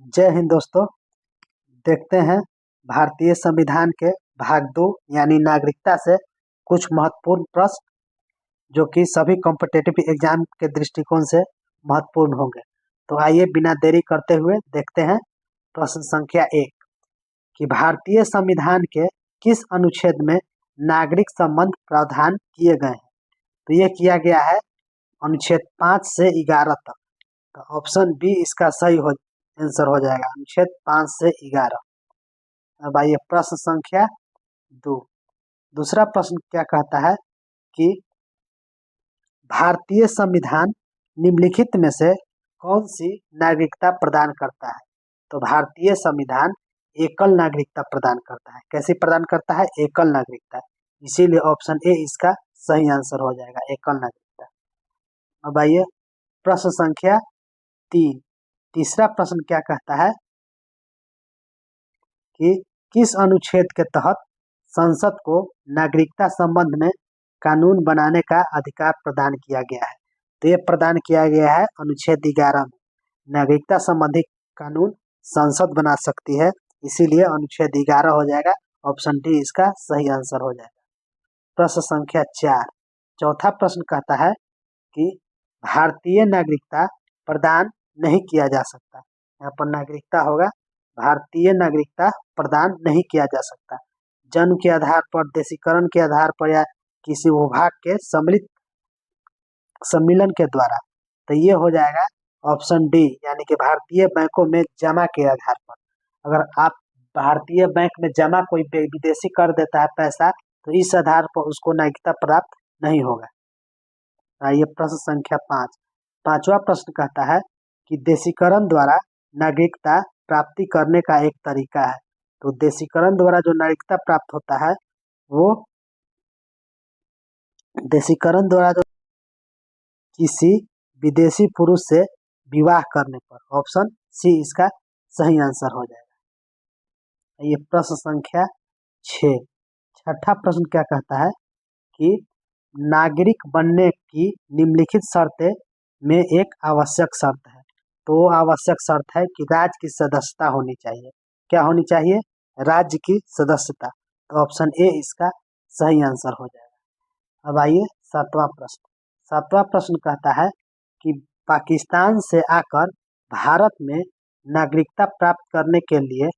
जय हिंद दोस्तों। देखते हैं भारतीय संविधान के भाग 2 यानी नागरिकता से कुछ महत्वपूर्ण प्रश्न जो कि सभी कॉम्पिटिटिव एग्जाम के दृष्टिकोण से महत्वपूर्ण होंगे। तो आइए बिना देरी करते हुए देखते हैं प्रश्न संख्या 1 कि भारतीय संविधान के किस अनुच्छेद में नागरिक संबंध प्रावधान किए गए हैं। तो ये किया गया है अनुच्छेद 5 से 11 तक। तो ऑप्शन बी इसका सही आंसर हो जाएगा, अनुच्छेद 5 से 11। अब आइए प्रश्न संख्या 2। दूसरा प्रश्न क्या कहता है कि भारतीय संविधान निम्नलिखित में से कौन सी नागरिकता प्रदान करता है। तो भारतीय संविधान एकल नागरिकता प्रदान करता है। कैसी प्रदान करता है? एकल नागरिकता। इसीलिए ऑप्शन ए इसका सही आंसर हो जाएगा, एकल नागरिकता। अब आइए प्रश्न संख्या 3। तीसरा प्रश्न क्या कहता है कि किस अनुच्छेद के तहत संसद को नागरिकता संबंध में कानून बनाने का अधिकार प्रदान किया गया है। तो ये प्रदान किया गया है अनुच्छेद 11 में। नागरिकता संबंधी कानून संसद बना सकती है, इसीलिए अनुच्छेद 11 हो जाएगा। ऑप्शन डी इसका सही आंसर हो जाएगा। प्रश्न संख्या 4। चौथा प्रश्न कहता है कि भारतीय नागरिकता प्रदान नहीं किया जा सकता। यहाँ पर नागरिकता होगा, भारतीय नागरिकता प्रदान नहीं किया जा सकता जन्म के आधार पर, देशीकरण के आधार पर या किसी विभाग के सम्मिलन के द्वारा। तो ये हो जाएगा ऑप्शन डी, यानी कि भारतीय बैंकों में जमा के आधार पर। अगर आप भारतीय बैंक में जमा कोई विदेशी कर देता है पैसा, तो इस आधार पर उसको नागरिकता प्राप्त नहीं होगा। आइए प्रश्न संख्या 5। पांचवा प्रश्न कहता है कि देशीकरण द्वारा नागरिकता प्राप्ति करने का एक तरीका है। तो देशीकरण द्वारा जो नागरिकता प्राप्त होता है वो देशीकरण द्वारा जो किसी विदेशी पुरुष से विवाह करने पर। ऑप्शन सी इसका सही आंसर हो जाएगा। ये प्रश्न संख्या 6। छठा प्रश्न क्या कहता है कि नागरिक बनने की निम्नलिखित शर्तें में एक आवश्यक शर्त है। तो वो आवश्यक शर्त है कि राज्य की सदस्यता होनी चाहिए। क्या होनी चाहिए? राज्य की सदस्यता। तो ऑप्शन ए इसका सही आंसर हो जाएगा। अब आइए सातवां प्रश्न। सातवां प्रश्न कहता है कि पाकिस्तान से आकर भारत में नागरिकता प्राप्त करने के लिए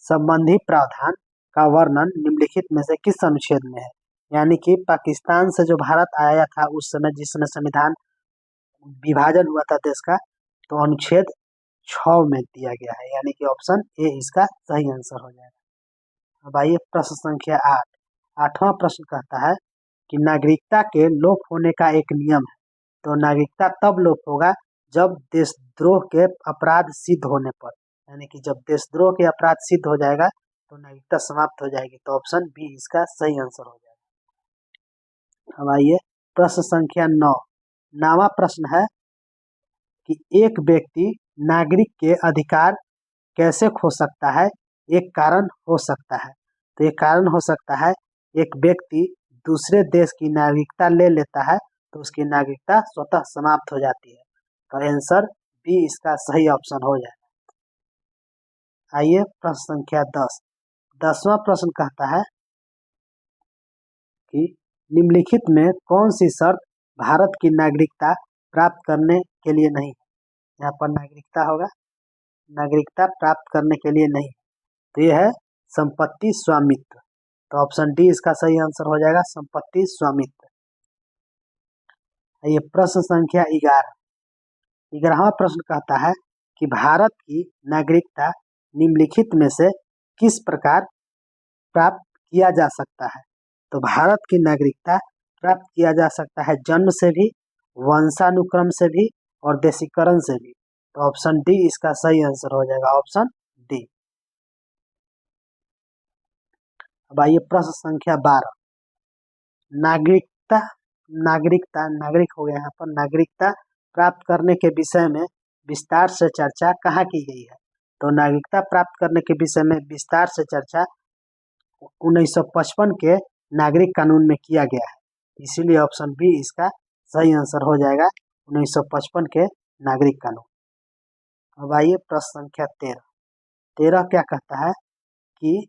संबंधी प्रावधान का वर्णन निम्नलिखित में से किस अनुच्छेद में है। यानी कि पाकिस्तान से जो भारत आया था उस समय, जिस समय संविधान विभाजन हुआ था देश का, तो अनुच्छेद 6 में दिया गया है, यानी कि ऑप्शन ए इसका सही आंसर हो जाएगा। अब आइए प्रश्न संख्या 8। आठवां प्रश्न कहता है कि नागरिकता के लोप होने का एक नियम है। तो नागरिकता तब लोप होगा जब देशद्रोह के अपराध सिद्ध होने पर, यानी कि जब देशद्रोह के अपराध सिद्ध हो जाएगा तो नागरिकता समाप्त हो जाएगी। तो ऑप्शन बी इसका सही आंसर हो जाएगा। अब आइए प्रश्न संख्या 9। नौवां प्रश्न है कि एक व्यक्ति नागरिक के अधिकार कैसे खो सकता है। एक कारण हो सकता है। तो एक कारण हो सकता है, एक व्यक्ति दूसरे देश की नागरिकता ले लेता है तो उसकी नागरिकता स्वतः समाप्त हो जाती है। तो आंसर बी इसका सही ऑप्शन हो जाएगा। आइए प्रश्न संख्या 10। 10वां प्रश्न कहता है कि निम्नलिखित में कौन सी शर्त भारत की नागरिकता प्राप्त करने के लिए नहीं है। यहाँ पर नागरिकता होगा, नागरिकता प्राप्त करने के लिए नहीं। तो ये है संपत्ति स्वामित्व। तो ऑप्शन डी इसका सही आंसर हो जाएगा, संपत्ति स्वामित्व। ये प्रश्न संख्या 11। 11वां प्रश्न कहता है कि भारत की नागरिकता निम्नलिखित में से किस प्रकार प्राप्त किया जा सकता है। तो भारत की नागरिकता प्राप्त किया जा सकता है जन्म से भी, वंशानुक्रम से भी और देशीकरण से भी। तो ऑप्शन डी इसका सही आंसर हो जाएगा, ऑप्शन डी। अब आइए प्रश्न संख्या 12। नागरिकता नागरिक हो गया। यहाँ पर नागरिकता प्राप्त करने के विषय में विस्तार से चर्चा कहाँ की गई है। तो नागरिकता प्राप्त करने के विषय में विस्तार से चर्चा 1955 के नागरिक कानून में किया गया है। इसीलिए ऑप्शन बी इसका सही आंसर हो जाएगा, 1955 के नागरिक कानून। अब आइए प्रश्न संख्या 13। 13 क्या कहता है कि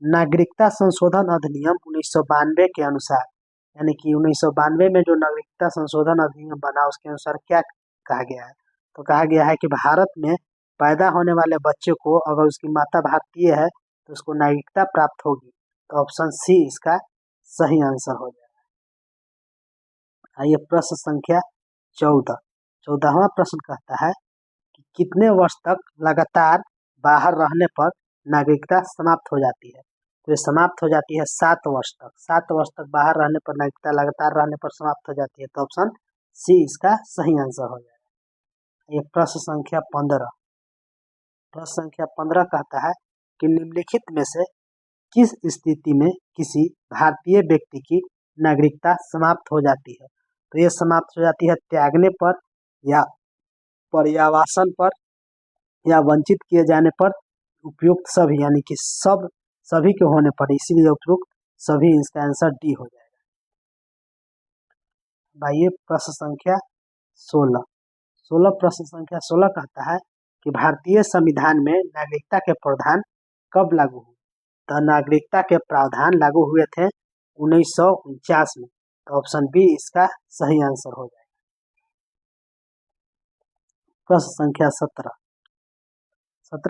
नागरिकता संशोधन अधिनियम 1992 के अनुसार, यानी कि 1992 में जो नागरिकता संशोधन अधिनियम बना उसके अनुसार क्या कहा गया है, तो कहा गया है कि भारत में पैदा होने वाले बच्चे को अगर उसकी माता भारतीय है तो उसको नागरिकता प्राप्त होगी। तो ऑप्शन सी इसका सही आंसर हो जाएगा। आइए प्रश्न संख्या 14वां प्रश्न कहता है कि कितने वर्ष तक लगातार बाहर रहने पर नागरिकता समाप्त हो जाती है। तो ये समाप्त हो जाती है 7 वर्ष तक। 7 वर्ष तक बाहर रहने पर नागरिकता लगातार रहने पर समाप्त हो जाती है। तो ऑप्शन सी इसका सही आंसर हो जाएगा। ये प्रश्न संख्या 15। प्रश्न संख्या 15 कहता है कि निम्नलिखित में से किस स्थिति में किसी भारतीय व्यक्ति की नागरिकता समाप्त हो जाती है। तो ये समाप्त हो जाती है त्यागने पर, या पर्यावासन पर, या वंचित किए जाने पर, उपयुक्त सभी, यानी कि सभी के होने पर, इसीलिए उपयुक्त सभी, इसका आंसर डी हो जाएगा। भाई प्रश्न संख्या 16। प्रश्न संख्या 16 कहता है कि भारतीय संविधान में नागरिकता के प्रावधान कब लागू हुए। तो नागरिकता के प्रावधान लागू हुए थे 1949 में। तो ऑप्शन बी इसका सही आंसर हो जाएगा। प्रश्न संख्या 17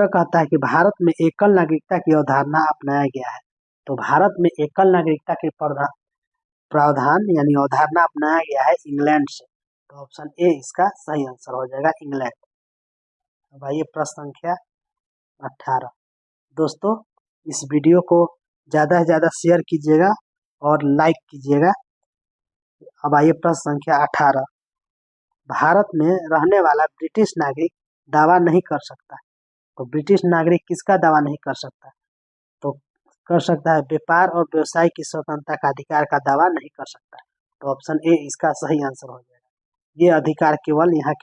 कहता है कि भारत में एकल नागरिकता की अवधारणा अपनाया गया है। तो भारत में एकल नागरिकता के प्रावधान यानी अवधारणा अपनाया गया है इंग्लैंड से। तो ऑप्शन ए इसका सही आंसर हो जाएगा, इंग्लैंड। अब आइए प्रश्न संख्या 18। दोस्तों इस वीडियो को ज़्यादा से ज़्यादा शेयर कीजिएगा और लाइक कीजिएगा। अब आइए प्रश्न संख्या 18। भारत में रहने वाला ब्रिटिश नागरिक दावा नहीं कर सकता। तो ब्रिटिश नागरिक किसका दावा नहीं कर सकता। तो कर सकता है व्यापार और व्यवसाय की स्वतंत्रता का अधिकार का दावा नहीं कर सकता। तो ऑप्शन ए इसका सही आंसर हो जाएगा। ये अधिकार केवल यहाँ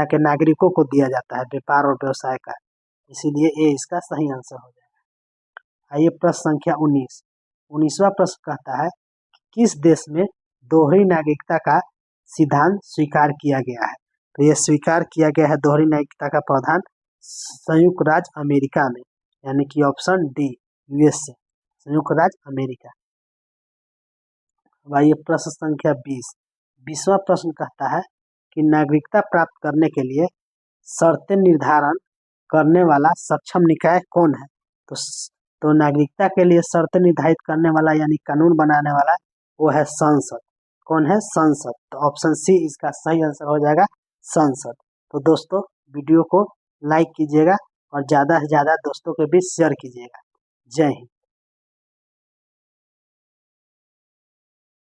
के नागरिकों को दिया जाता है, व्यापार और व्यवसाय का, इसीलिए ए इसका सही आंसर हो जाएगा। आइए प्रश्न संख्या 19वां प्रश्न कहता है कि किस देश में दोहरी नागरिकता का सिद्धांत स्वीकार किया गया है। तो यह स्वीकार किया गया है दोहरी नागरिकता का प्रावधान संयुक्त राज्य अमेरिका में, यानी कि ऑप्शन डी यूएसए, संयुक्त राज्य अमेरिका। आइए प्रश्न संख्या 20वां प्रश्न कहता है कि नागरिकता प्राप्त करने के लिए शर्तें निर्धारण करने वाला सक्षम निकाय कौन है। तो नागरिकता के लिए शर्तें निर्धारित करने वाला यानी कानून बनाने वाला वो है संसद। कौन है? संसद। तो ऑप्शन सी इसका सही आंसर हो जाएगा, संसद। तो दोस्तों वीडियो को लाइक कीजिएगा और ज़्यादा से ज़्यादा दोस्तों के बीच शेयर कीजिएगा। जय हिंद।